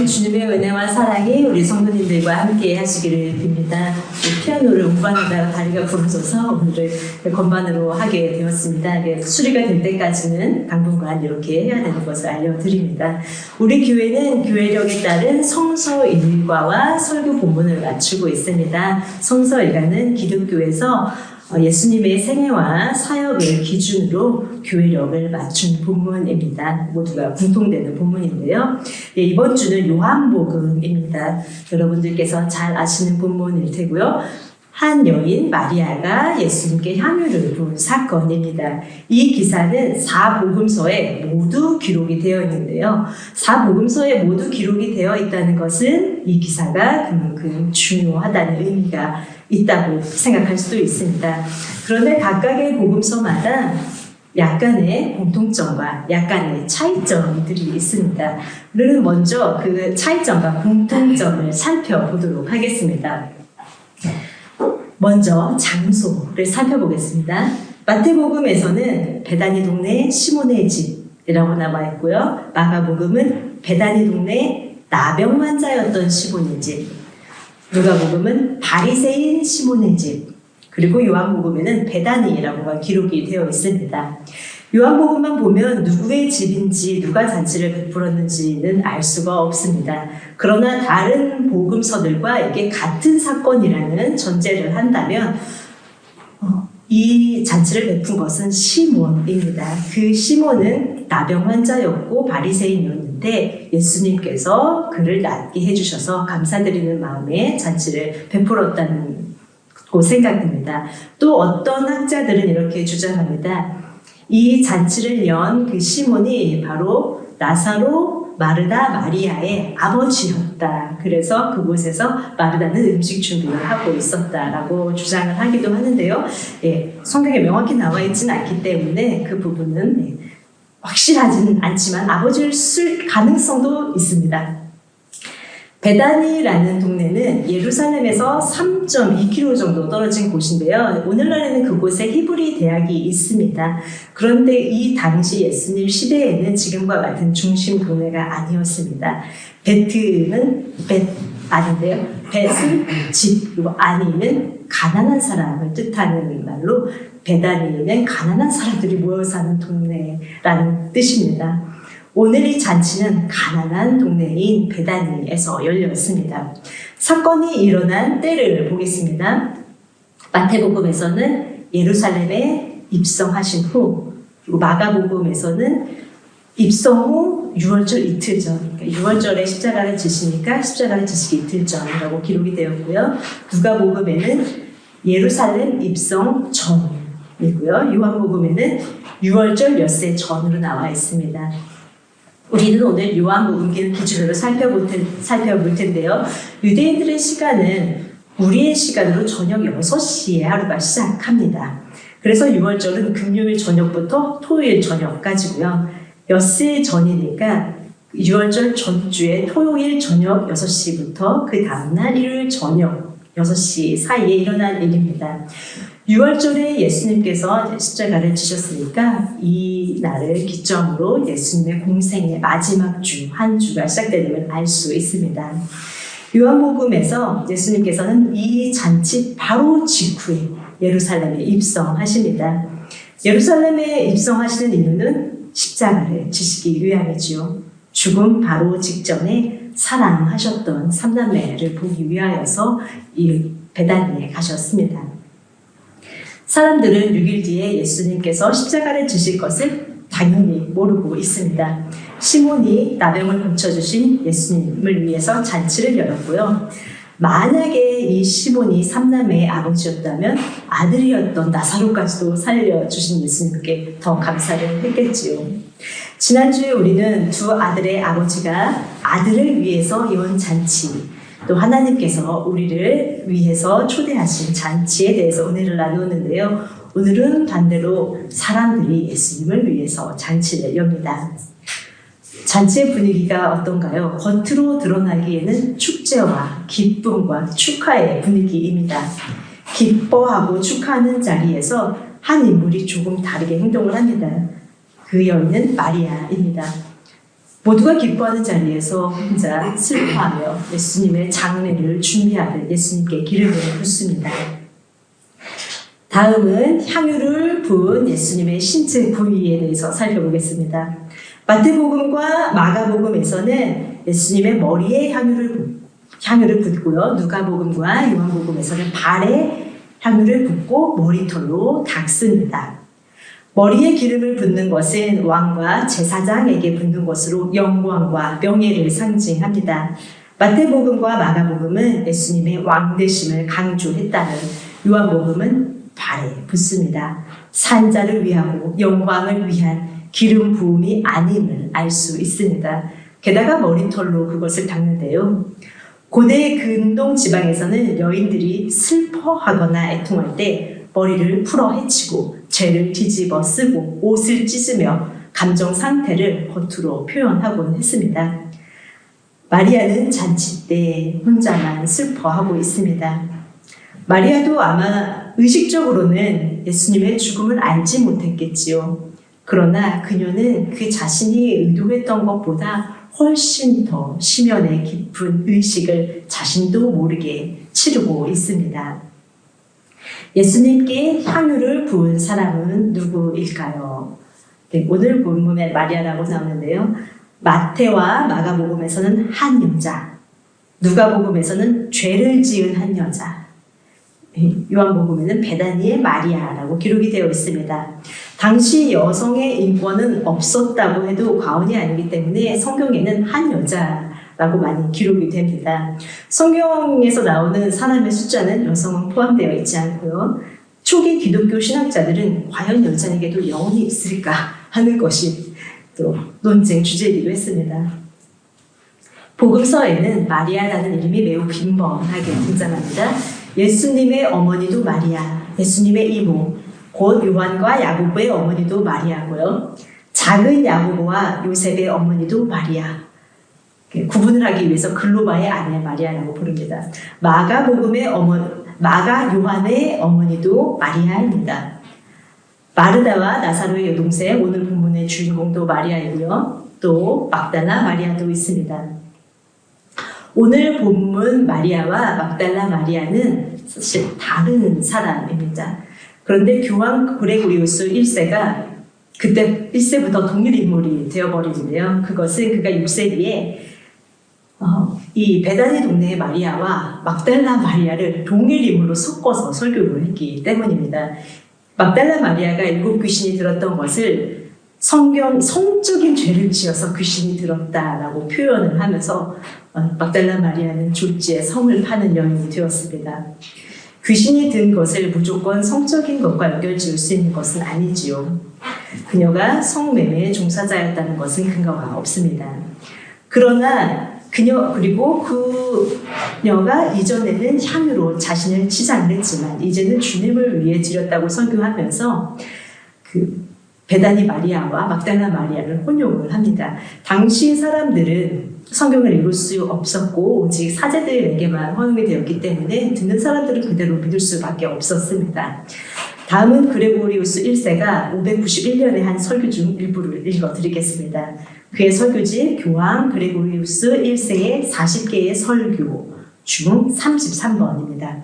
주님의 은혜와 사랑이 우리 성도님들과 함께 하시기를 빕니다. 피아노를 운반하다가 다리가 부러져서 오늘은 건반으로 하게 되었습니다. 수리가 될 때까지는 당분간 이렇게 해야 되는 것을 알려드립니다. 우리 교회는 교회력에 따른 성서 일과와 설교 본문을 맞추고 있습니다. 성서 일과는 기독교에서 예수님의 생애와 사역을 기준으로 교회력을 맞춘 본문입니다. 모두가 공통되는 본문인데요. 이번 주는 요한복음입니다. 여러분들께서 잘 아시는 본문일 테고요. 한 여인 마리아가 예수님께 향유를 부은 사건입니다. 이 기사는 4복음서에 모두 기록이 되어 있는데요. 4복음서에 모두 기록이 되어 있다는 것은 이 기사가 그만큼 중요하다는 의미가 있다고 생각할 수도 있습니다. 그런데 각각의 복음서마다 약간의 공통점과 약간의 차이점들이 있습니다. 우리는 먼저 그 차이점과 공통점을 살펴보도록 하겠습니다. 먼저 장소를 살펴보겠습니다. 마태복음에서는 베다니 동네 시몬의 집이라고 나와 있고요. 마가복음은 베다니 동네 나병 환자였던 시몬의 집, 누가복음은 바리새인 시몬의 집, 그리고 요한복음에는 베다니라고 기록이 되어 있습니다. 요한복음만 보면 누구의 집인지 누가 잔치를 베풀었는지는 알 수가 없습니다. 그러나 다른 복음서들과 이게 같은 사건이라는 전제를 한다면 이 잔치를 베푼 것은 시몬입니다. 그 시몬은 나병 환자였고 바리새인이었는데 예수님께서 그를 낫게 해주셔서 감사드리는 마음에 잔치를 베풀었다고 생각됩니다. 또 어떤 학자들은 이렇게 주장합니다. 이 잔치를 연 그 시몬이 바로 나사로, 마르다, 마리아의 아버지였다. 그래서 그곳에서 마르다는 음식 준비를 하고 있었다라고 주장을 하기도 하는데요. 성경에 명확히 나와 있지는 않기 때문에 그 부분은 확실하지는 않지만 아버지를 쓸 가능성도 있습니다. 베다니라는 동네는 예루살렘에서 3.2km 정도 떨어진 곳인데요. 오늘날에는 그곳에 히브리 대학이 있습니다. 그런데 이 당시 예수님 시대에는 지금과 같은 중심 동네가 아니었습니다. 베트는 아닌데요. 벳은 집, 그리고 아니는 가난한 사람을 뜻하는 말로 베다니는 가난한 사람들이 모여 사는 동네라는 뜻입니다. 오늘 이 잔치는 가난한 동네인 베다니에서 열렸습니다. 사건이 일어난 때를 보겠습니다. 마태복음에서는 예루살렘에 입성하신 후, 그리고 마가복음에서는 입성 후 6월절 이틀 전, 그러니까 6월절에 십자가를 지시니까 십자가를 지시기 이틀 전이라고 기록이 되었고요. 누가복음에는 예루살렘 입성 전이고요. 요한복음에는 6월절 엿새 전으로 나와 있습니다. 우리는 오늘 요한복음기를 기준으로 살펴볼 텐데요. 유대인들의 시간은 우리의 시간으로 저녁 6시에 하루가 시작합니다. 그래서 6월절은 금요일 저녁부터 토요일 저녁까지고요. 엿새 전이니까 6월절 전주에 토요일 저녁 6시부터 그 다음날 일요일 저녁 6시 사이에 일어난 일입니다. 6월절에 예수님께서 십자가를 지셨으니까 이 날을 기점으로 예수님의 공생의 마지막 주, 한 주가 시작되는 걸 알 수 있습니다. 요한복음에서 예수님께서는 이 잔치 바로 직후에 예루살렘에 입성하십니다. 예루살렘에 입성하시는 이유는 십자가를 지시기 위함이지요. 죽음 바로 직전에 사랑하셨던 삼남매를 보기 위하여서 이 베다니에 가셨습니다. 사람들은 6일 뒤에 예수님께서 십자가를 지실 것을 당연히 모르고 있습니다. 시몬이 나병을 고쳐주신 예수님을 위해서 잔치를 열었고요. 만약에 이 시몬이 삼남매의 아버지였다면 아들이었던 나사로까지도 살려주신 예수님께 더 감사를 했겠지요. 지난주에 우리는 두 아들의 아버지가 아들을 위해서 연 잔치, 또 하나님께서 우리를 위해서 초대하신 잔치에 대해서 은혜를 나누었는데요. 오늘은 반대로 사람들이 예수님을 위해서 잔치를 엽니다. 잔치의 분위기가 어떤가요? 겉으로 드러나기에는 축제와 기쁨과 축하의 분위기입니다. 기뻐하고 축하하는 자리에서 한 인물이 조금 다르게 행동을 합니다. 그 여인은 마리아입니다. 모두가 기뻐하는 자리에서 혼자 슬퍼하며 예수님의 장례를 준비하듯 예수님께 기름을 붓습니다. 다음은 향유를 부은 예수님의 신체 부위에 대해서 살펴보겠습니다. 마태복음과 마가복음에서는 예수님의 머리에 향유를 붓고요. 누가복음과 요한복음에서는 발에 향유를 붓고 머리털로 닦습니다. 머리에 기름을 붓는 것은 왕과 제사장에게 붓는 것으로 영광과 명예를 상징합니다. 마태복음과 마가복음은 예수님의 왕되심을 강조했다면 요한복음은 발에 붓습니다. 산자를 위하고 영광을 위한 기름 부음이 아님을 알 수 있습니다. 게다가 머리털로 그것을 닦는데요. 고대 근동 지방에서는 여인들이 슬퍼하거나 애통할 때 머리를 풀어 헤치고 죄를 뒤집어 쓰고 옷을 찢으며 감정 상태를 겉으로 표현하곤 했습니다. 마리아는 잔치 때 혼자만 슬퍼하고 있습니다. 마리아도 아마 의식적으로는 예수님의 죽음을 알지 못했겠지요. 그러나 그녀는 그 자신이 의도했던 것보다 훨씬 더 심연의 깊은 의식을 자신도 모르게 치르고 있습니다. 예수님께 향유를 부은 사람은 누구일까요? 네, 오늘 본문에 마리아라고 나오는데요. 마태와 마가복음에서는 한 여자, 누가복음에서는 죄를 지은 한 여자, 요한복음에는 베다니의 마리아라고 기록이 되어 있습니다. 당시 여성의 인권은 없었다고 해도 과언이 아니기 때문에 성경에는 한 여자라고 많이 기록이 됩니다. 성경에서 나오는 사람의 숫자는 여성은 포함되어 있지 않고요. 초기 기독교 신학자들은 과연 여자에게도 영혼이 있을까 하는 것이 또 논쟁 주제이기도 했습니다. 복음서에는 마리아라는 이름이 매우 빈번하게 등장합니다. 예수님의 어머니도 마리아, 예수님의 이모, 곧 요한과 야고보의 어머니도 마리아고요. 작은 야고보와 요셉의 어머니도 마리아. 구분을 하기 위해서 글로바의 아내 마리아라고 부릅니다. 마가 요한의 어머니도 마리아입니다. 마르다와 나사로의 여동생, 오늘 본문의 주인공도 마리아이고요. 또 막달라 마리아도 있습니다. 오늘 본문 마리아와 막달라 마리아는 사실 다른 사람입니다. 그런데 교황 그레고리우스 1세가 그때 1세부터 동일인물이 되어버리는데요. 그것은 그가 6세기에 이 베다니 동네의 마리아와 막달라 마리아를 동일인물로 섞어서 설교를 했기 때문입니다. 막달라 마리아가 7 귀신이 들었던 것을 성적인 죄를 지어서 귀신이 들었다라고 표현을 하면서 막달라 마리아는 졸지에 성을 파는 여인이 되었습니다. 귀신이 든 것을 무조건 성적인 것과 연결지을 수 있는 것은 아니지요. 그녀가 성매매 종사자였다는 것은 근거가 없습니다. 그러나 그녀가 이전에는 향유로 자신을 치장을 했지만 이제는 주님을 위해 드렸다고 설교하면서 베다니 마리아와 막달라 마리아를 혼용을 합니다. 당시 사람들은 성경을 읽을 수 없었고 오직 사제들에게만 허용이 되었기 때문에 듣는 사람들은 그대로 믿을 수밖에 없었습니다. 다음은 그레고리우스 1세가 591년에 한 설교 중 일부를 읽어드리겠습니다. 그의 설교지 교황 그레고리우스 1세의 40개의 설교 중 33번입니다.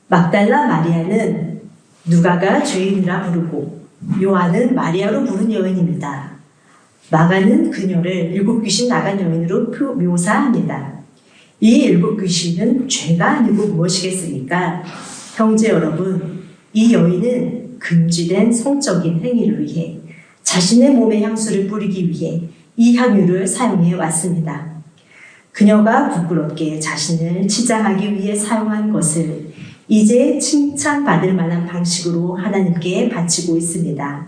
막달라 마리아는 누가가 죄인이라 부르고 요한은 마리아로 부른 여인입니다. 마가는 그녀를 7 귀신 나간 여인으로 묘사합니다. 이 7 귀신은 죄가 아니고 무엇이겠습니까? 형제 여러분, 이 여인은 금지된 성적인 행위를 위해 자신의 몸에 향수를 뿌리기 위해 이 향유를 사용해 왔습니다. 그녀가 부끄럽게 자신을 치장하기 위해 사용한 것을 이제 칭찬받을 만한 방식으로 하나님께 바치고 있습니다.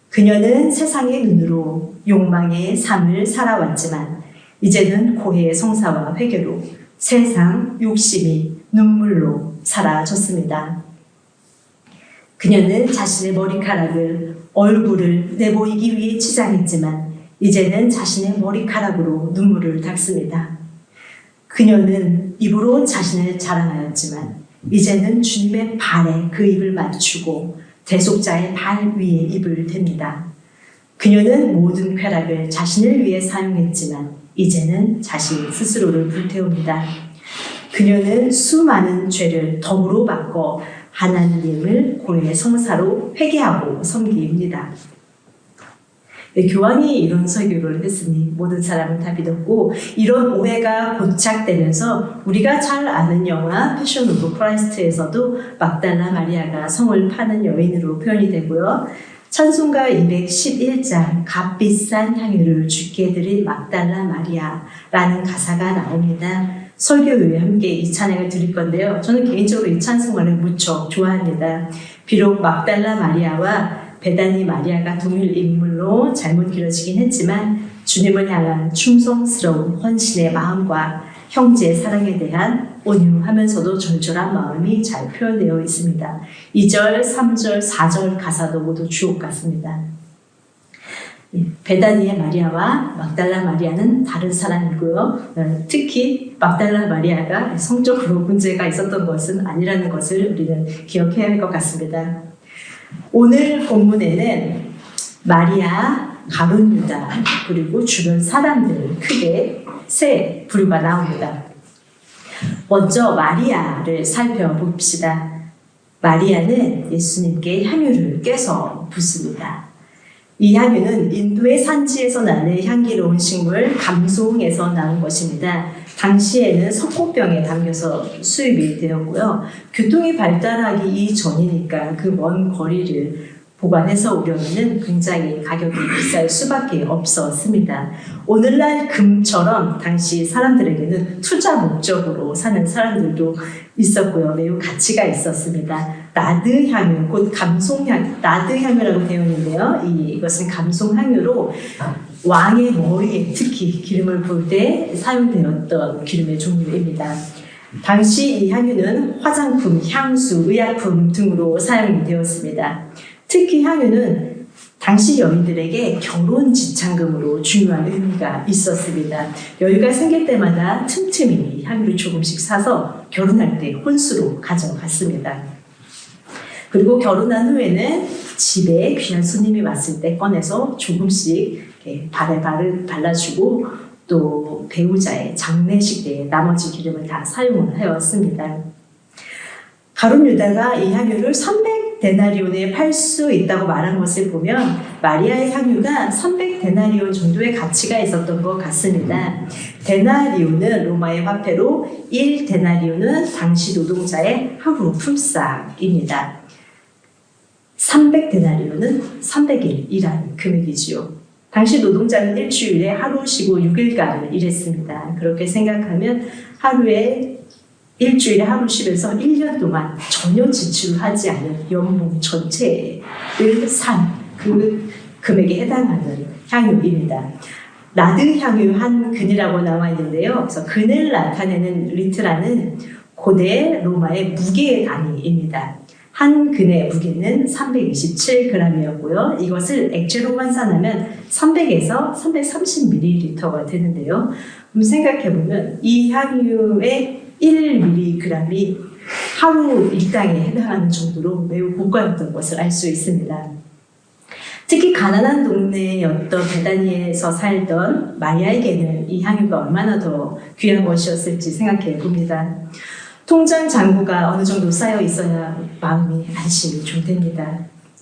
그녀는 세상의 눈으로 욕망의 삶을 살아왔지만 이제는 고해의 성사와 회개로 세상 욕심이 눈물로 사라졌습니다. 그녀는 자신의 머리카락을 얼굴을 내보이기 위해 치장했지만 이제는 자신의 머리카락으로 눈물을 닦습니다. 그녀는 입으로 자신을 자랑하였지만 이제는 주님의 발에 그 입을 맞추고 대속자의 발 위에 입을 댑니다. 그녀는 모든 쾌락을 자신을 위해 사용했지만 이제는 자신 스스로를 불태웁니다. 그녀는 수많은 죄를 덕으로 바꿔 하나님을 고뇌의 성사로 회개하고 섬깁니다. 교황이 이런 설교를 했으니 모든 사람은 다 믿었고, 이런 오해가 고착되면서 우리가 잘 아는 영화 패션 오브 크라이스트에서도 막달라 마리아가 성을 파는 여인으로 표현이 되고요. 찬송가 211장 값비싼 향유를 주께 드린 막달라 마리아라는 가사가 나옵니다. 설교 후에 함께 이 찬양을 드릴 건데요. 저는 개인적으로 이 찬송가를 무척 좋아합니다. 비록 막달라 마리아와 베다니 마리아가 동일 인물로 잘못 그려지긴 했지만 주님을 향한 충성스러운 헌신의 마음과 형제의 사랑에 대한 온유하면서도 절절한 마음이 잘 표현되어 있습니다. 2절, 3절, 4절 가사도 모두 주옥 같습니다. 베다니의 마리아와 막달라 마리아는 다른 사람이고요. 특히 막달라 마리아가 성적으로 문제가 있었던 것은 아니라는 것을 우리는 기억해야 할 것 같습니다. 오늘 본문에는 마리아, 가룟 유다, 그리고 주변 사람들 크게 세 부류가 나옵니다. 먼저 마리아를 살펴봅시다. 마리아는 예수님께 향유를 깨서 붓습니다. 이 향유는 인도의 산지에서 나는 향기로운 식물 감송에서 나온 것입니다. 당시에는 석고병에 담겨서 수입이 되었고요. 교통이 발달하기 이전이니까 그 먼 거리를 보관해서 오려면 굉장히 가격이 비쌀 수밖에 없었습니다. 오늘날 금처럼 당시 사람들에게는 투자 목적으로 사는 사람들도 있었고요. 매우 가치가 있었습니다. 나드향유, 곧 감송향, 나드향유라고 되어 있는데요. 이것은 감송향유로 왕의 머리에 특히 기름을 부을 때 사용되었던 기름의 종류입니다. 당시 이 향유는 화장품, 향수, 의약품 등으로 사용이 되었습니다. 특히 향유는 당시 여인들에게 결혼 지참금으로 중요한 의미가 있었습니다. 여유가 생길 때마다 틈틈이 향유를 조금씩 사서 결혼할 때 혼수로 가져갔습니다. 그리고 결혼한 후에는 집에 귀한 손님이 왔을 때 꺼내서 조금씩 발에 발라주고 또 배우자의 장례식 때 나머지 기름을 다 사용을 해왔습니다. 가룟 유다가 이 향유를 300데나리온에 팔 수 있다고 말한 것을 보면 마리아의 향유가 300데나리온 정도의 가치가 있었던 것 같습니다. 데나리온은 로마의 화폐로 1데나리온은 당시 노동자의 하루 품삯입니다. 300데나리온은 300일이라는 금액이지요. 당시 노동자는 일주일에 하루 쉬고 6일간을 일했습니다. 그렇게 생각하면 하루에 일주일에 하루 쉬면서 1년 동안 전혀 지출하지 않은 연봉 전체를 산 그 금액에 해당하는 향유입니다. 나드 향유 한 근이라고 나와 있는데요. 그래서 근을 나타내는 리트라는 고대 로마의 무게의 단위입니다. 한 근의 무게는 327g이었고요. 이것을 액체로 환산하면 300에서 330ml가 되는데요. 생각해보면 이 향유의 1mg이 하루 일당에 해당하는 정도로 매우 고가였던 것을 알 수 있습니다. 특히 가난한 동네였던 베다니에서 살던 마리아에게는 이 향유가 얼마나 더 귀한 것이었을지 생각해 봅니다. 통장 잔고가 어느 정도 쌓여 있어야 마음이 안심이 좀 됩니다.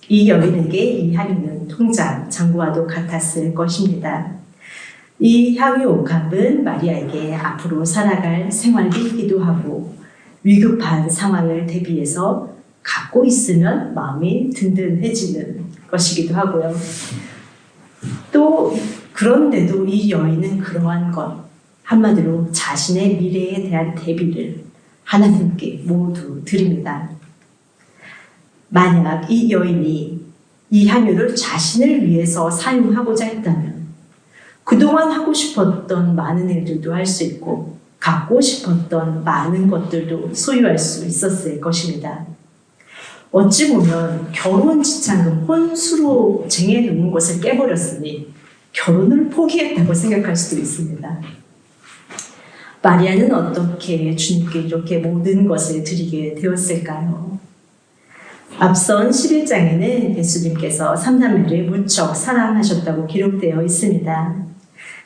이 여인에게 이 향유는 통장 잔고와도 같았을 것입니다. 이 향유 옥합은 마리아에게 앞으로 살아갈 생활비이기도 하고 위급한 상황을 대비해서 갖고 있으면 마음이 든든해지는 것이기도 하고요. 또 그런데도 이 여인은 그러한 것, 한마디로 자신의 미래에 대한 대비를 하나님께 모두 드립니다. 만약 이 여인이 이 향유를 자신을 위해서 사용하고자 했다면 그동안 하고 싶었던 많은 일들도 할 수 있고 갖고 싶었던 많은 것들도 소유할 수 있었을 것입니다. 어찌 보면 결혼 지참금 혼수로 쟁여놓은 것을 깨버렸으니 결혼을 포기했다고 생각할 수도 있습니다. 마리아는 어떻게 주님께 이렇게 모든 것을 드리게 되었을까요? 앞선 11장에는 예수님께서 삼남매를 무척 사랑하셨다고 기록되어 있습니다.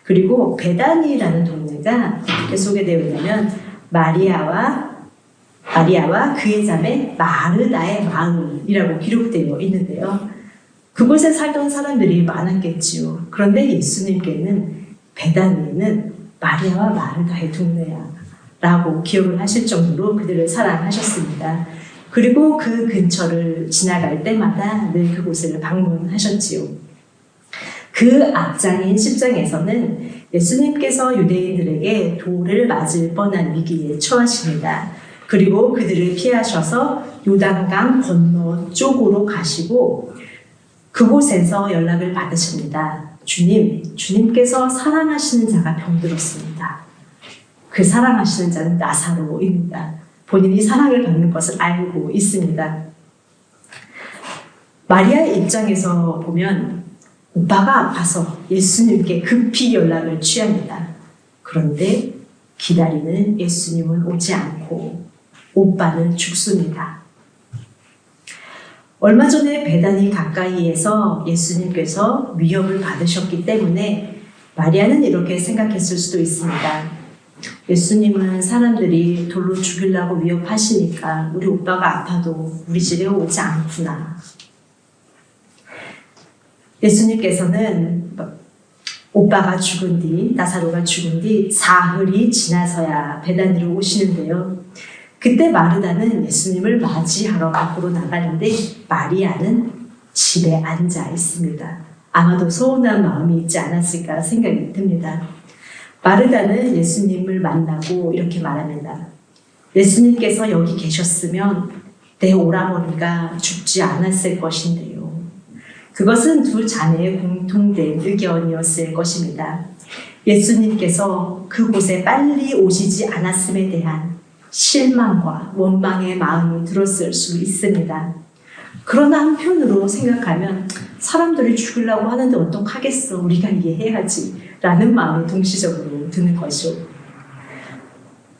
그리고 베다니라는 동네가 어떻게 소개되어 있냐면 마리아와 그의 자매 마르다의 마을이라고 기록되어 있는데요. 그곳에 살던 사람들이 많았겠지요. 그런데 예수님께는 베다니는 마리아와 마르다의 동네야 라고 기억을 하실 정도로 그들을 사랑하셨습니다. 그리고 그 근처를 지나갈 때마다 늘 그곳을 방문하셨지요. 그 앞장인 10장에서는 예수님께서 유대인들에게 돌을 맞을 뻔한 위기에 처하십니다. 그리고 그들을 피하셔서 요단강 건너 쪽으로 가시고 그곳에서 연락을 받으십니다. 주님께서 사랑하시는 자가 병들었습니다. 그 사랑하시는 자는 나사로입니다. 본인이 사랑을 받는 것을 알고 있습니다. 마리아의 입장에서 보면 오빠가 아파서 예수님께 급히 연락을 취합니다. 그런데 기다리는 예수님은 오지 않고 오빠는 죽습니다. 얼마 전에 베다니 가까이에서 예수님께서 위협을 받으셨기 때문에 마리아는 이렇게 생각했을 수도 있습니다. 예수님은 사람들이 돌로 죽이려고 위협하시니까 우리 오빠가 아파도 우리 집에 오지 않구나. 예수님께서는 오빠가 죽은 뒤, 나사로가 죽은 뒤 사흘이 지나서야 베다니로 오시는데요. 그때 마르다는 예수님을 맞이하러 밖으로 나가는데 마리아는 집에 앉아 있습니다. 아마도 서운한 마음이 있지 않았을까 생각이 듭니다. 마르다는 예수님을 만나고 이렇게 말합니다. 예수님께서 여기 계셨으면 내 오라버니가 죽지 않았을 것인데요. 그것은 두 자매의 공통된 의견이었을 것입니다. 예수님께서 그곳에 빨리 오시지 않았음에 대한 실망과 원망의 마음이 들었을 수 있습니다. 그러나 한편으로 생각하면 사람들이 죽으려고 하는데 어떡하겠어, 우리가 이해해야지 라는 마음이 동시적으로 드는 것이죠.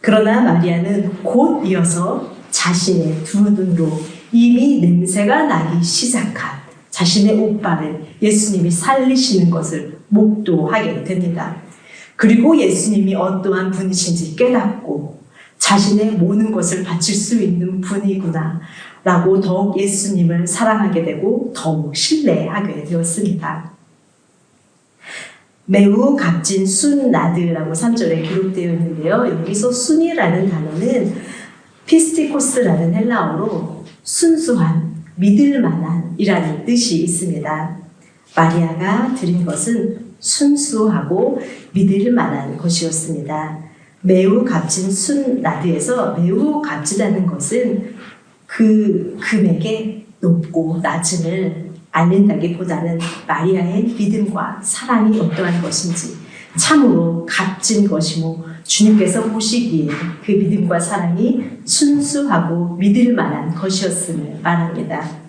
그러나 마리아는 곧 이어서 자신의 두 눈으로 이미 냄새가 나기 시작한 자신의 오빠를 예수님이 살리시는 것을 목도하게 됩니다. 그리고 예수님이 어떠한 분이신지 깨닫고 자신의 모든 것을 바칠 수 있는 분이구나 라고 더욱 예수님을 사랑하게 되고 더욱 신뢰하게 되었습니다. 매우 값진 순나드라고 3절에 기록되어 있는데요. 여기서 순이라는 단어는 피스티코스라는 헬라어로 순수한, 믿을 만한 이라는 뜻이 있습니다. 마리아가 드린 것은 순수하고 믿을 만한 것이었습니다. 매우 값진 순나드에서 매우 값지다는 것은 그 금액의 높고 낮음을 알린다기보다는 마리아의 믿음과 사랑이 어떠한 것인지 참으로 값진 것이고 주님께서 보시기에 그 믿음과 사랑이 순수하고 믿을 만한 것이었음을 말합니다.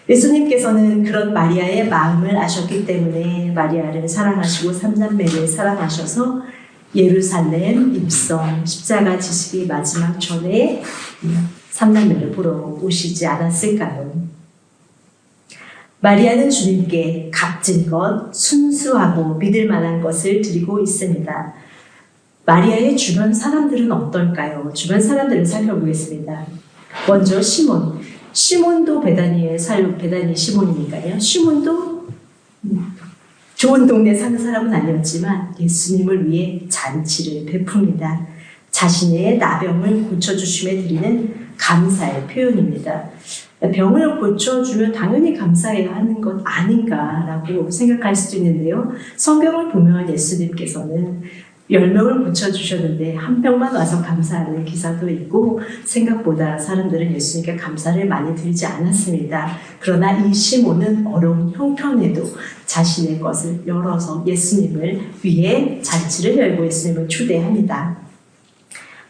예수님께서는 그런 마리아의 마음을 아셨기 때문에 마리아를 사랑하시고 삼남매를 사랑하셔서 예루살렘 입성 십자가 지식이 마지막 전에 삼남매를 보러 오시지 않았을까요? 마리아는 주님께 값진 것, 순수하고 믿을 만한 것을 드리고 있습니다. 마리아의 주변 사람들은 어떨까요? 주변 사람들을 살펴보겠습니다. 먼저 시몬도 베다니 시몬이니까요. 시몬도 좋은 동네 사는 사람은 아니었지만 예수님을 위해 잔치를 베풉니다. 자신의 나병을 고쳐주심에 드리는 감사의 표현입니다. 병을 고쳐주면 당연히 감사해야 하는 것 아닌가라고 생각할 수도 있는데요. 성경을 보면 예수님께서는 10명을 고쳐주셨는데 한 명만 와서 감사하는 기사도 있고 생각보다 사람들은 예수님께 감사를 많이 드리지 않았습니다. 그러나 이 시몬은 어려운 형편에도 자신의 것을 열어서 예수님을 위해 잔치를 열고 예수님을 초대합니다.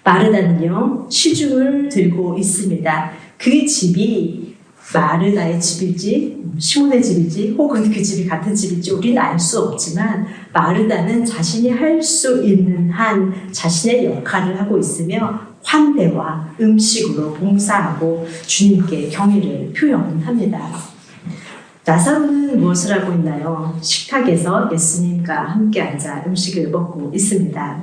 마르다는요, 시중을 들고 있습니다. 그 집이 마르다의 집일지 시몬의 집일지 혹은 그 집이 같은 집일지 우리는 알 수 없지만 마르다는 자신이 할 수 있는 한 자신의 역할을 하고 있으며 환대와 음식으로 봉사하고 주님께 경의를 표현합니다. 나사로는 무엇을 하고 있나요? 식탁에서 예수님과 함께 앉아 음식을 먹고 있습니다.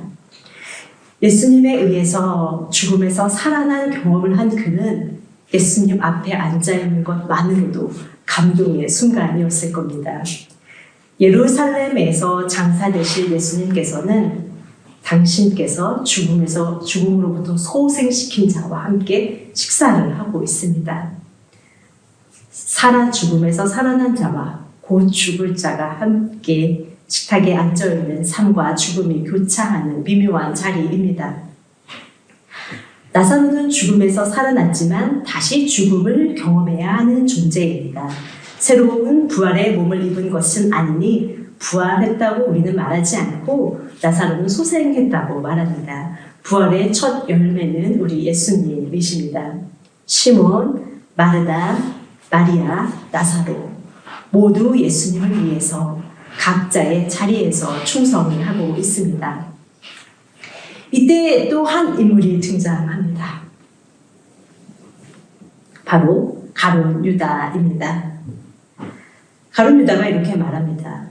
예수님에 의해서 죽음에서 살아난 경험을 한 그는 예수님 앞에 앉아있는 것만으로도 감동의 순간이었을 겁니다. 예루살렘에서 장사되실 예수님께서는 당신께서 죽음으로부터 소생시킨 자와 함께 식사를 하고 있습니다. 죽음에서 살아난 자와 곧 죽을 자가 함께 식탁에 앉아있는 삶과 죽음이 교차하는 미묘한 자리입니다. 나사로는 죽음에서 살아났지만 다시 죽음을 경험해야 하는 존재입니다. 새로운 부활의 몸을 입은 것은 아니니 부활했다고 우리는 말하지 않고 나사로는 소생했다고 말합니다. 부활의 첫 열매는 우리 예수님이십니다. 시몬, 마르다, 마리아, 나사로 모두 예수님을 위해서 각자의 자리에서 충성하고 있습니다. 이때 또 한 인물이 등장합니다. 바로 가룟 유다입니다. 가룟 유다가 이렇게 말합니다.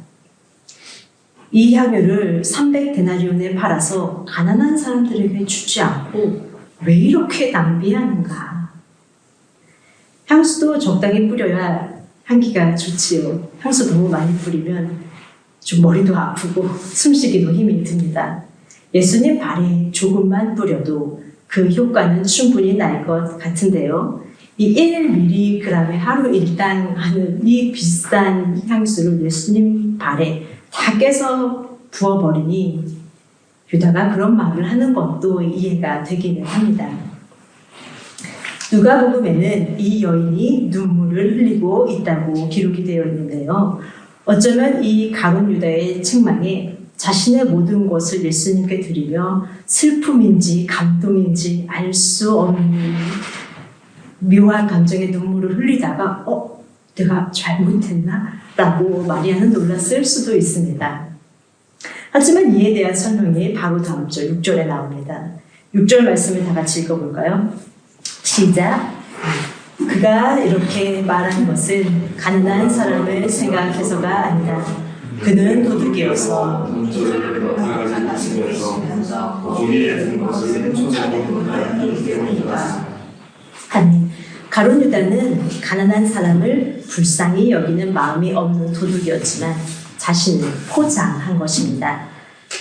이 향유를 300데나리온에 팔아서 가난한 사람들에게 주지 않고 왜 이렇게 낭비하는가? 향수도 적당히 뿌려야 향기가 좋지요. 향수 너무 많이 뿌리면 좀 머리도 아프고 숨쉬기도 힘이 듭니다. 예수님 발에 조금만 뿌려도 그 효과는 충분히 날 것 같은데요. 이 1mg에 하루 일당 하는 이 비싼 향수를 예수님 발에 다 깨서 부어버리니 유다가 그런 말을 하는 것도 이해가 되기는 합니다. 누가복음에는 이 여인이 눈물을 흘리고 있다고 기록이 되어 있는데요. 어쩌면 이 가룟 유다의 책망에 자신의 모든 것을 예수님께 드리며 슬픔인지 감동인지 알 수 없는 묘한 감정의 눈물을 흘리다가 내가 잘못했나? 라고 마리아는 놀랐을 수도 있습니다. 하지만 이에 대한 설명이 바로 다음 절 6절에 나옵니다. 6절 말씀을 다 같이 읽어볼까요? 시작! 그가 이렇게 말한 것은 가난한 사람을 생각해서가 아니라 그는 도둑이어서 아니, 가룟 유다는 가난한 사람을 불쌍히 여기는 마음이 없는 도둑이었지만 자신을 포장한 것입니다.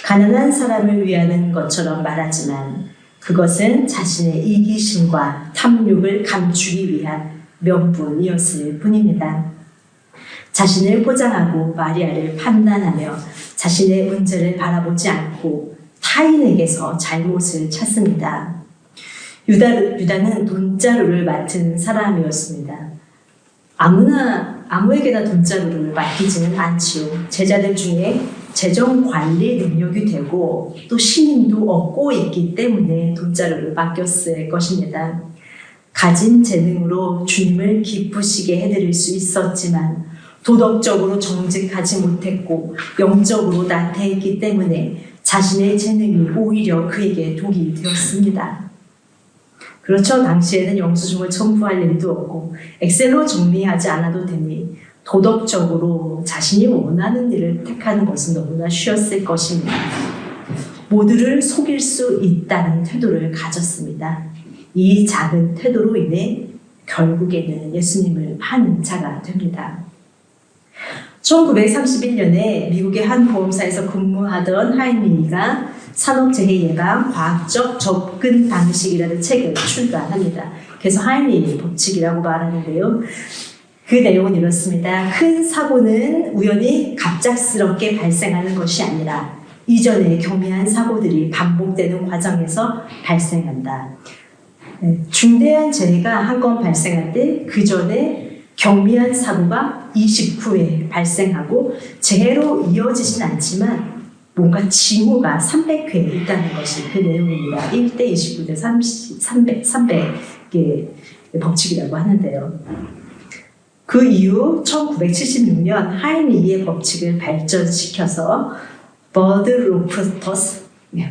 가난한 사람을 위하는 것처럼 말하지만 그것은 자신의 이기심과 탐욕을 감추기 위한 명분이었을 뿐입니다. 자신을 포장하고 마리아를 판단하며 자신의 문제를 바라보지 않고 타인에게서 잘못을 찾습니다. 유다는 돈자루를 맡은 사람이었습니다. 아무에게나 돈자루를 맡기지는 않지요. 제자들 중에 재정 관리 능력이 되고 또 신임도 얻고 있기 때문에 돈자루를 맡겼을 것입니다. 가진 재능으로 주님을 기쁘시게 해드릴 수 있었지만 도덕적으로 정직하지 못했고 영적으로 나태했기 때문에 자신의 재능이 오히려 그에게 독이 되었습니다. 그렇죠. 당시에는 영수증을 첨부할 일도 없고 엑셀로 정리하지 않아도 되니 도덕적으로 자신이 원하는 일을 택하는 것은 너무나 쉬웠을 것입니다. 모두를 속일 수 있다는 태도를 가졌습니다. 이 작은 태도로 인해 결국에는 예수님을 파는 자가 됩니다. 1931년에 미국의 한 보험사에서 근무하던 하인리가 산업재해 예방 과학적 접근 방식이라는 책을 출간합니다. 그래서 하인리 법칙이라고 말하는데요. 그 내용은 이렇습니다. 큰 사고는 우연히 갑작스럽게 발생하는 것이 아니라 이전에 경미한 사고들이 반복되는 과정에서 발생한다. 중대한 재해가 한 건 발생할 때 그 전에 경미한 사고가 29회 발생하고 재해로 이어지진 않지만 뭔가 징후가 300회 있다는 것이 그 내용입니다. 1대 29대 300의 법칙이라고 하는데요. 그 이후 1976년 하인리의 법칙을 발전시켜서 버드 로프터스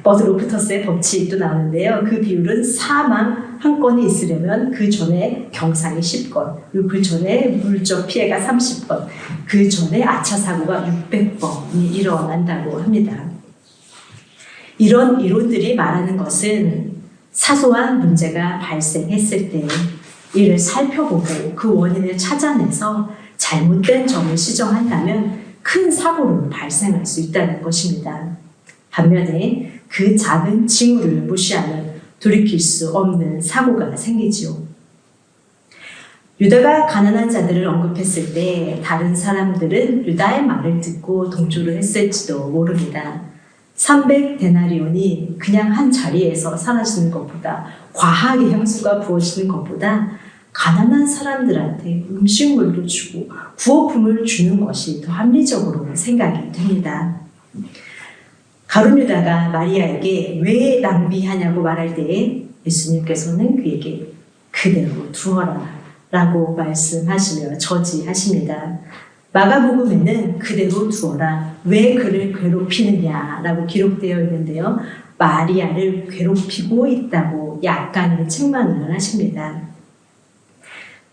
버드로프터스의 법칙도 나오는데요. 그 비율은 사망 한 건이 있으려면 그 전에 경상이 10건, 그리고 그 전에 물적 피해가 30건, 그 전에 아차 사고가 600번이 일어난다고 합니다. 이런 이론들이 말하는 것은 사소한 문제가 발생했을 때 이를 살펴보고 그 원인을 찾아내서 잘못된 점을 시정한다면 큰 사고로 발생할 수 있다는 것입니다. 반면에 그 작은 징후를 무시하면 돌이킬 수 없는 사고가 생기지요. 유다가 가난한 자들을 언급했을 때 다른 사람들은 유다의 말을 듣고 동조를 했을지도 모릅니다. 300데나리온이 그냥 한 자리에서 사라지는 것보다, 과하게 향수가 부어지는 것보다 가난한 사람들한테 음식물도 주고 구호품을 주는 것이 더 합리적으로 생각이 됩니다. 가룟 유다가 마리아에게 왜 낭비하냐고 말할 때에 예수님께서는 그에게 그대로 두어라 라고 말씀하시며 저지하십니다. 마가복음에는 그대로 두어라, 왜 그를 괴롭히느냐 라고 기록되어 있는데요. 마리아를 괴롭히고 있다고 약간의 책망을 하십니다.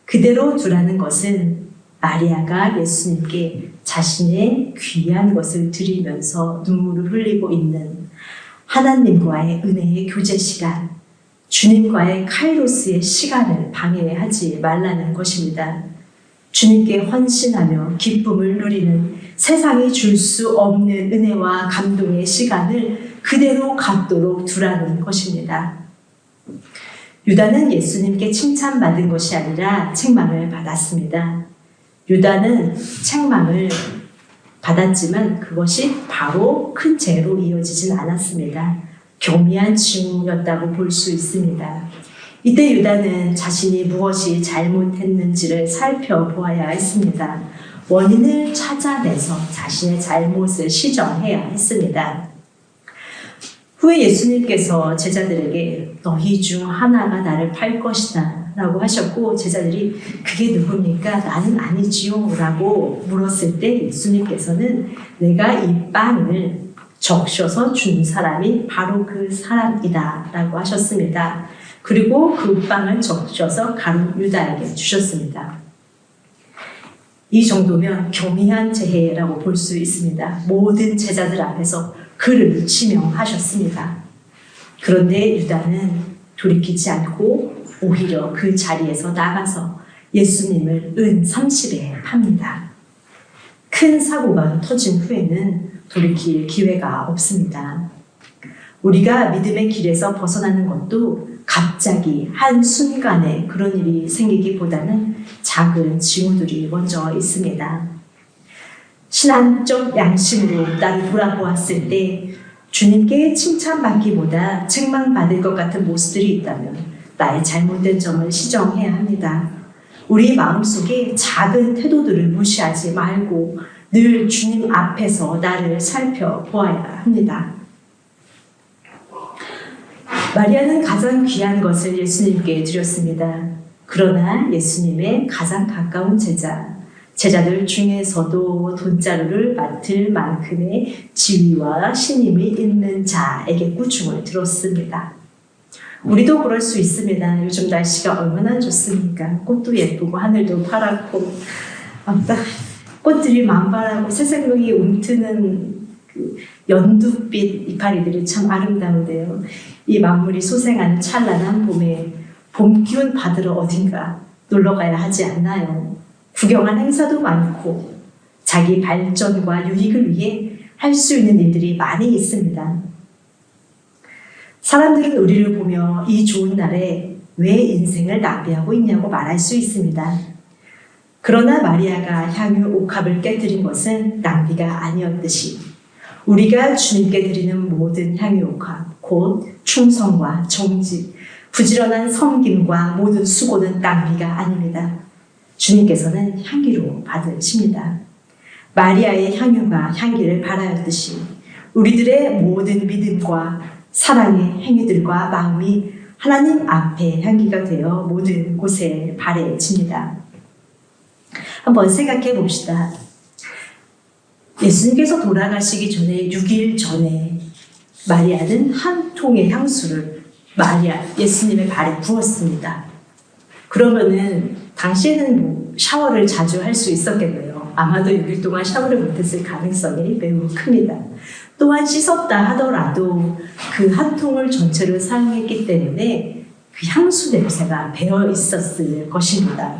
그대로 두라는 것은 마리아가 예수님께 자신의 귀한 것을 드리면서 눈물을 흘리고 있는 하나님과의 은혜의 교제 시간, 주님과의 카이로스의 시간을 방해하지 말라는 것입니다. 주님께 헌신하며 기쁨을 누리는 세상이 줄 수 없는 은혜와 감동의 시간을 그대로 갖도록 두라는 것입니다. 유다는 예수님께 칭찬받은 것이 아니라 책망을 받았습니다. 유다는 책망을 받았지만 그것이 바로 큰 죄로 이어지진 않았습니다. 교미한 징후였다고 볼 수 있습니다. 이때 유다는 자신이 무엇이 잘못했는지를 살펴보아야 했습니다. 원인을 찾아내서 자신의 잘못을 시정해야 했습니다. 후에 예수님께서 제자들에게 너희 중 하나가 나를 팔 것이다 라고 하셨고, 제자들이 그게 누굽니까? 나는 아니지요 라고 물었을 때 예수님께서는 내가 이 빵을 적셔서 준 사람이 바로 그 사람이다 라고 하셨습니다. 그리고 그 빵을 적셔서 가룟 유다에게 주셨습니다. 이 정도면 교미한 재해라고 볼 수 있습니다. 모든 제자들 앞에서 그를 지명하셨습니다. 그런데 유다는 돌이키지 않고 오히려 그 자리에서 나가서 예수님을 은 30에 팝니다. 큰 사고가 터진 후에는 돌이킬 기회가 없습니다. 우리가 믿음의 길에서 벗어나는 것도 갑자기 한순간에 그런 일이 생기기보다는 작은 징후들이 먼저 있습니다. 신앙적 양심으로 나를 돌아보았을 때 주님께 칭찬받기보다 책망받을 것 같은 모습들이 있다면 나의 잘못된 점을 시정해야 합니다. 우리 마음속에 작은 태도들을 무시하지 말고 늘 주님 앞에서 나를 살펴보아야 합니다. 마리아는 가장 귀한 것을 예수님께 드렸습니다. 그러나 예수님의 가장 가까운 제자들 중에서도 돈자루를 맡을 만큼의 지위와 신임이 있는 자에게 꾸중을 들었습니다. 우리도 그럴 수 있습니다. 요즘 날씨가 얼마나 좋습니까? 꽃도 예쁘고 하늘도 파랗고 꽃들이 만발하고 새생명이 움트는 그 연두빛 이파리들이 참 아름다운데요. 이 만물이 소생하는 찬란한 봄에 봄 기운 받으러 어딘가 놀러 가야 하지 않나요? 구경할 행사도 많고 자기 발전과 유익을 위해 할 수 있는 일들이 많이 있습니다. 사람들은 우리를 보며 이 좋은 날에 왜 인생을 낭비하고 있냐고 말할 수 있습니다. 그러나 마리아가 향유 옥합을 깨뜨린 것은 낭비가 아니었듯이 우리가 주님께 드리는 모든 향유 옥합, 곧 충성과 정직, 부지런한 섬김과 모든 수고는 낭비가 아닙니다. 주님께서는 향기로 받으십니다. 마리아의 향유가 향기를 발하였듯이 우리들의 모든 믿음과 사랑의 행위들과 마음이 하나님 앞에 향기가 되어 모든 곳에 발해집니다. 한번 생각해 봅시다. 예수님께서 돌아가시기 전에 6일 전에 마리아는 한 통의 향수를 예수님의 발에 부었습니다. 그러면은 당시에는 뭐 샤워를 자주 할 수 있었겠네요. 아마도 6일 동안 샤워를 못했을 가능성이 매우 큽니다. 또한 씻었다 하더라도 그 한 통을 전체를 사용했기 때문에 그 향수 냄새가 배어 있었을 것입니다.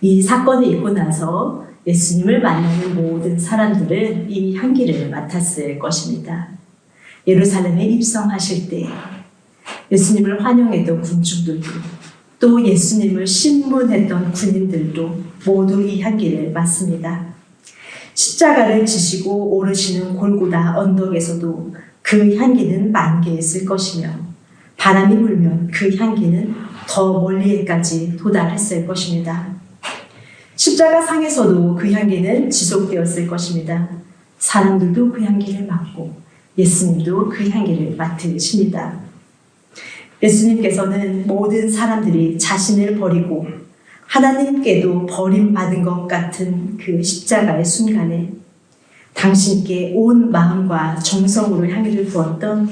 이 사건이 있고 나서 예수님을 만나는 모든 사람들은 이 향기를 맡았을 것입니다. 예루살렘에 입성하실 때 예수님을 환영했던 군중들도 또 예수님을 신문했던 군인들도 모두 이 향기를 맡습니다. 십자가를 지시고 오르시는 골고다 언덕에서도 그 향기는 만개했을 것이며 바람이 불면 그 향기는 더 멀리에까지 도달했을 것입니다. 십자가 상에서도 그 향기는 지속되었을 것입니다. 사람들도 그 향기를 맡고 예수님도 그 향기를 맡으십니다. 예수님께서는 모든 사람들이 자신을 버리고 하나님께도 버림받은 것 같은 그 십자가의 순간에 당신께 온 마음과 정성으로 향기를 부었던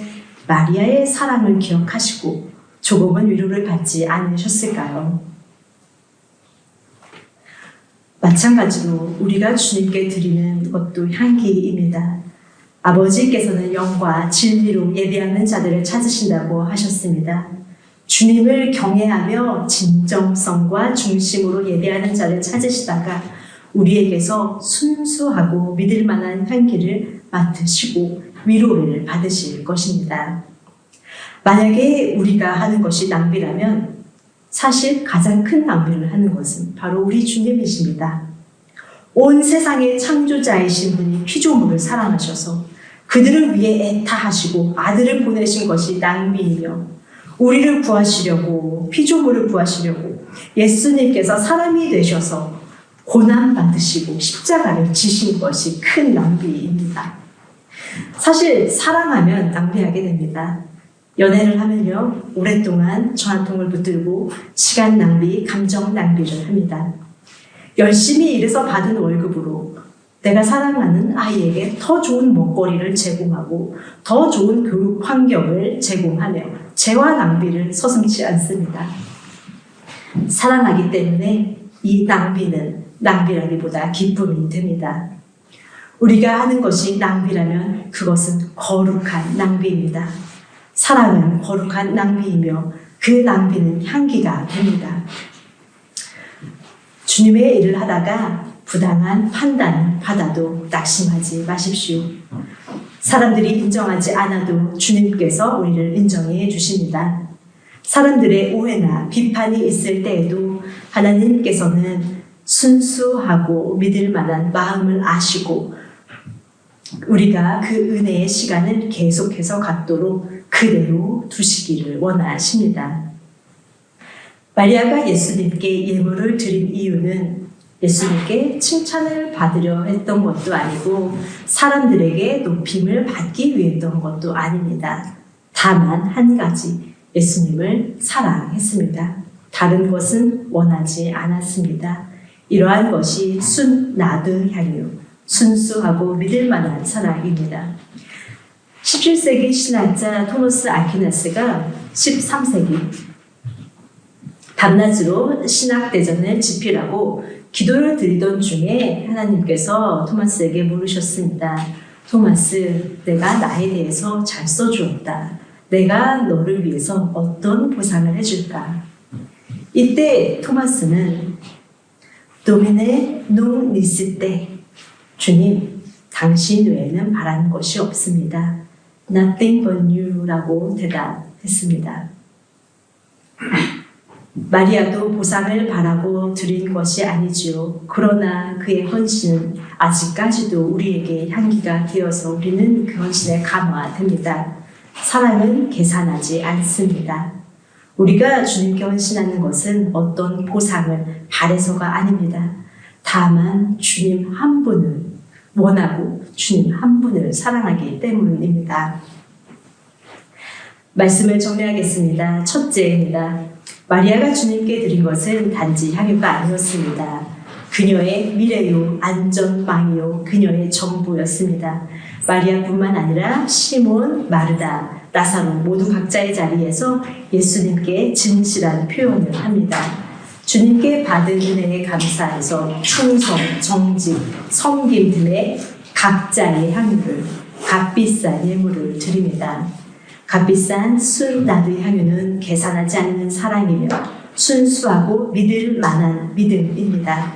마리아의 사랑을 기억하시고 조금은 위로를 받지 않으셨을까요? 마찬가지로 우리가 주님께 드리는 것도 향기입니다. 아버지께서는 영과 진리로 예배하는 자들을 찾으신다고 하셨습니다. 주님을 경외하며 진정성과 중심으로 예배하는 자를 찾으시다가 우리에게서 순수하고 믿을 만한 향기를 맡으시고 위로를 받으실 것입니다. 만약에 우리가 하는 것이 낭비라면 사실 가장 큰 낭비를 하는 것은 바로 우리 주님이십니다. 온 세상의 창조자이신 분이 피조물을 사랑하셔서 그들을 위해 애타하시고 아들을 보내신 것이 낭비이며 우리를 구하시려고 피조물을 구하시려고 예수님께서 사람이 되셔서 고난받으시고 십자가를 지신 것이 큰 낭비입니다. 사실 사랑하면 낭비하게 됩니다. 연애를 하면요 오랫동안 전화통을 붙들고 시간 낭비, 감정 낭비를 합니다. 열심히 일해서 받은 월급으로 내가 사랑하는 아이에게 더 좋은 먹거리를 제공하고 더 좋은 교육 환경을 제공하며 재화 낭비를 서슴지 않습니다. 사랑하기 때문에 이 낭비는 낭비라기보다 기쁨이 됩니다. 우리가 하는 것이 낭비라면 그것은 거룩한 낭비입니다. 사랑은 거룩한 낭비이며 그 낭비는 향기가 됩니다. 주님의 일을 하다가 부당한 판단을 받아도 낙심하지 마십시오. 사람들이 인정하지 않아도 주님께서 우리를 인정해 주십니다. 사람들의 오해나 비판이 있을 때에도 하나님께서는 순수하고 믿을 만한 마음을 아시고 우리가 그 은혜의 시간을 계속해서 갖도록 그대로 두시기를 원하십니다. 마리아가 예수님께 예물을 드린 이유는 예수님께 칭찬을 받으려 했던 것도 아니고 사람들에게 높임을 받기 위했던 것도 아닙니다. 다만 한 가지, 예수님을 사랑했습니다. 다른 것은 원하지 않았습니다. 이러한 것이 순나드 향유, 순수하고 믿을 만한 사랑입니다. 17세기 신학자 토마스 아퀴나스가 13세기 밤낮으로 신학대전을 집필하고 기도를 드리던 중에 하나님께서 토마스에게 물으셨습니다. 토마스, 내가 나에 대해서 잘 써주었다. 내가 너를 위해서 어떤 보상을 해줄까? 이때 토마스는 도미네 농 니스테, 주님, 당신 외에는 바라는 것이 없습니다. Nothing but you라고 대답했습니다. 마리아도 보상을 바라고 드린 것이 아니지요. 그러나 그의 헌신은 아직까지도 우리에게 향기가 되어서 우리는 그 헌신에 감화됩니다. 사랑은 계산하지 않습니다. 우리가 주님께 헌신하는 것은 어떤 보상을 바래서가 아닙니다. 다만 주님 한 분을 원하고 주님 한 분을 사랑하기 때문입니다. 말씀을 정리하겠습니다. 첫째입니다. 마리아가 주님께 드린 것은 단지 향유가 아니었습니다. 그녀의 미래요, 안전망이요, 그녀의 전부였습니다. 마리아뿐만 아니라 시몬, 마르다, 나사로 모두 각자의 자리에서 예수님께 진실한 표현을 합니다. 주님께 받은 은혜에 감사해서 충성, 정직, 섬김 등의 각자의 향유를, 값비싼 예물을 드립니다. 값비싼 순나드의 향유는 계산하지 않는 사랑이며 순수하고 믿을 만한 믿음입니다.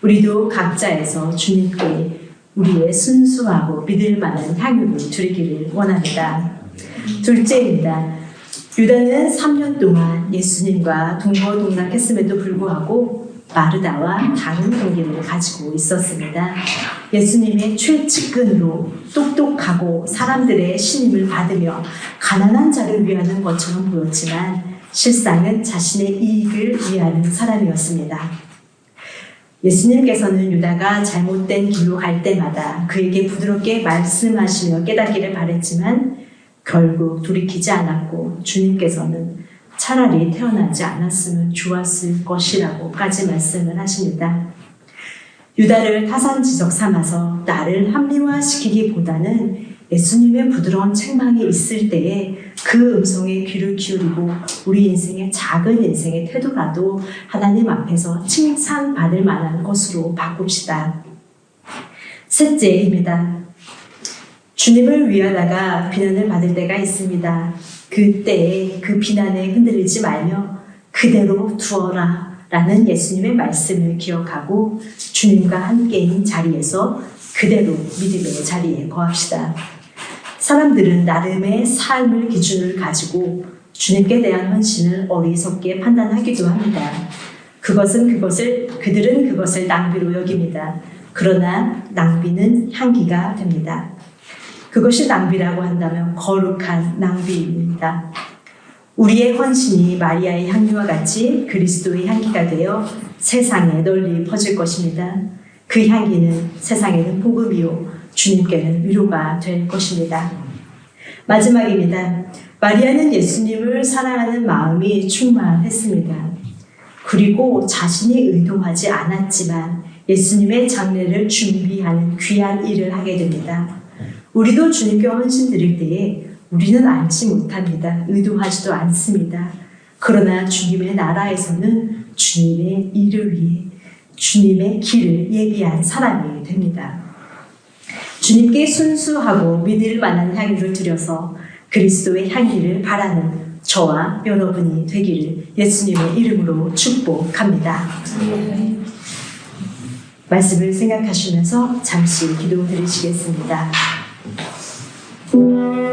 우리도 각자에서 주님께 우리의 순수하고 믿을 만한 향유를 드리기를 원합니다. 둘째입니다. 유다는 3년 동안 예수님과 동거동락했음에도 불구하고 마르다와 다른 관계를 가지고 있었습니다. 예수님의 최측근으로 똑똑하고 사람들의 신임을 받으며 가난한 자를 위하는 것처럼 보였지만 실상은 자신의 이익을 위하는 사람이었습니다. 예수님께서는 유다가 잘못된 길로 갈 때마다 그에게 부드럽게 말씀하시며 깨닫기를 바랬지만 결국 돌이키지 않았고 주님께서는 차라리 태어나지 않았으면 좋았을 것이라고까지 말씀을 하십니다. 유다를 타산지석 삼아서 나를 합리화시키기보다는 예수님의 부드러운 책망이 있을 때에 그 음성에 귀를 기울이고 우리 인생의 작은 인생의 태도라도 하나님 앞에서 칭찬받을 만한 것으로 바꿉시다. 셋째입니다. 주님을 위하다가 비난을 받을 때가 있습니다. 그때에 그 비난에 흔들리지 말며 그대로 두어라 라는 예수님의 말씀을 기억하고 주님과 함께인 자리에서 그대로 믿음의 자리에 거합시다. 사람들은 나름의 삶을 기준을 가지고 주님께 대한 헌신을 어리석게 판단하기도 합니다. 그들은 그것을 낭비로 여깁니다. 그러나 낭비는 향기가 됩니다. 그것이 낭비라고 한다면 거룩한 낭비입니다. 우리의 헌신이 마리아의 향기와 같이 그리스도의 향기가 되어 세상에 널리 퍼질 것입니다. 그 향기는 세상에는 복음이요 주님께는 위로가 될 것입니다. 마지막입니다. 마리아는 예수님을 사랑하는 마음이 충만했습니다. 그리고 자신이 의도하지 않았지만 예수님의 장례를 준비하는 귀한 일을 하게 됩니다. 우리도 주님께 헌신 드릴 때에 우리는 알지 못합니다. 의도하지도 않습니다. 그러나 주님의 나라에서는 주님의 일을 위해 주님의 길을 예비한 사람이 됩니다. 주님께 순수하고 믿을 만한 향기를 드려서 그리스도의 향기를 바라는 저와 여러분이 되기를 예수님의 이름으로 축복합니다. 말씀을 생각하시면서 잠시 기도 드리시겠습니다.